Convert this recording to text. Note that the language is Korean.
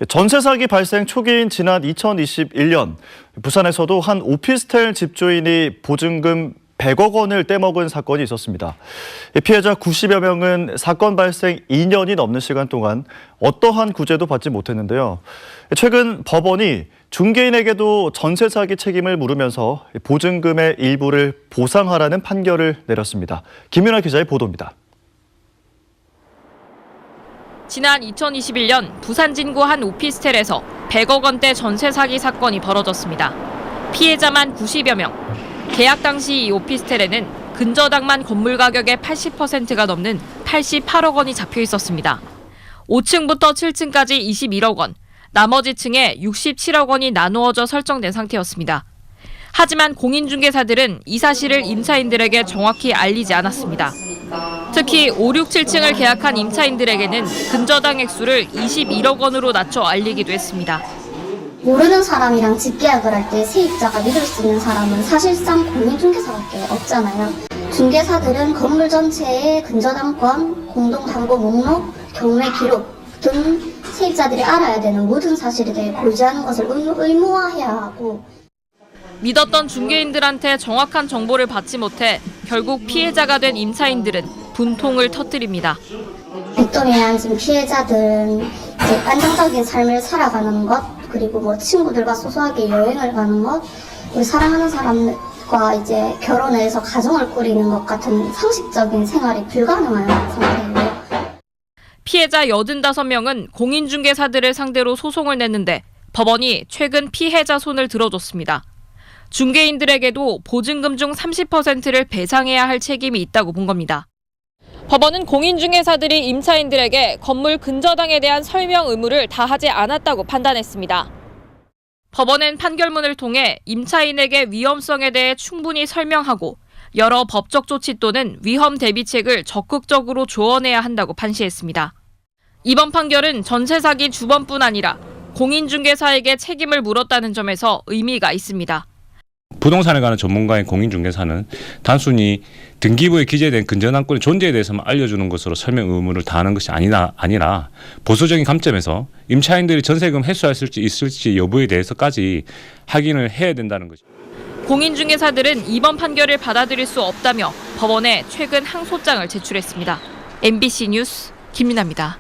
전세 사기 발생 초기인 지난 2021년 부산에서도 한 오피스텔 집주인이 보증금 100억 원을 떼먹은 사건이 있었습니다. 피해자 90여 명은 사건 발생 2년이 넘는 시간 동안 어떠한 구제도 받지 못했는데요. 최근 법원이 중개인에게도 전세 사기 책임을 물으면서 보증금의 일부를 보상하라는 판결을 내렸습니다. 김윤아 기자의 보도입니다. 지난 2021년 부산 진구 한 오피스텔에서 100억 원대 전세 사기 사건이 벌어졌습니다. 피해자만 90여 명. 계약 당시 이 오피스텔에는 근저당만 건물 가격의 80%가 넘는 88억 원이 잡혀 있었습니다. 5층부터 7층까지 21억 원, 나머지 층에 67억 원이 나누어져 설정된 상태였습니다. 하지만 공인중개사들은 이 사실을 임차인들에게 정확히 알리지 않았습니다. 특히 5, 6, 7층을 계약한 임차인들에게는 근저당 액수를 21억 원으로 낮춰 알리기도 했습니다. 모르는 사람이랑 집계약을 할 때 세입자가 믿을 수 있는 사람은 사실상 공인중개사밖에 없잖아요. 중개사들은 건물 전체의 근저당권, 공동담보 목록, 경매 기록 등 세입자들이 알아야 되는 모든 사실에 대해 고지하는 것을 의무화해야 하고, 믿었던 중개인들한테 정확한 정보를 받지 못해 결국 피해자가 된 임차인들은 분통을 터뜨립니다. 백동에 앉은 피해자들은 이제 안정적인 삶을 살아가는 것, 그리고 친구들과 소소하게 여행을 가는 것, 그리고 사랑하는 사람과 이제 결혼해서 가정을 꾸리는 것 같은 상식적인 생활이 불가능한 상태예요. 피해자 85명은 공인중개사들을 상대로 소송을 냈는데 법원이 최근 피해자 손을 들어줬습니다. 중개인들에게도 보증금 중 30%를 배상해야 할 책임이 있다고 본 겁니다. 법원은 공인중개사들이 임차인들에게 건물 근저당에 대한 설명 의무를 다하지 않았다고 판단했습니다. 법원은 판결문을 통해 임차인에게 위험성에 대해 충분히 설명하고 여러 법적 조치 또는 위험 대비책을 적극적으로 조언해야 한다고 판시했습니다. 이번 판결은 전세 사기 주범뿐 아니라 공인중개사에게 책임을 물었다는 점에서 의미가 있습니다. 부동산에 관한 전문가인 공인중개사는 단순히 등기부에 기재된 근저당권의 존재에 대해서만 알려주는 것으로 설명 의무를 다하는 것이 아니라 보수적인 관점에서 임차인들이 전세금 회수할 수 있을지 여부에 대해서까지 확인을 해야 된다는 것입니다. 공인중개사들은 이번 판결을 받아들일 수 없다며 법원에 최근 항소장을 제출했습니다. MBC 뉴스 김윤아입니다.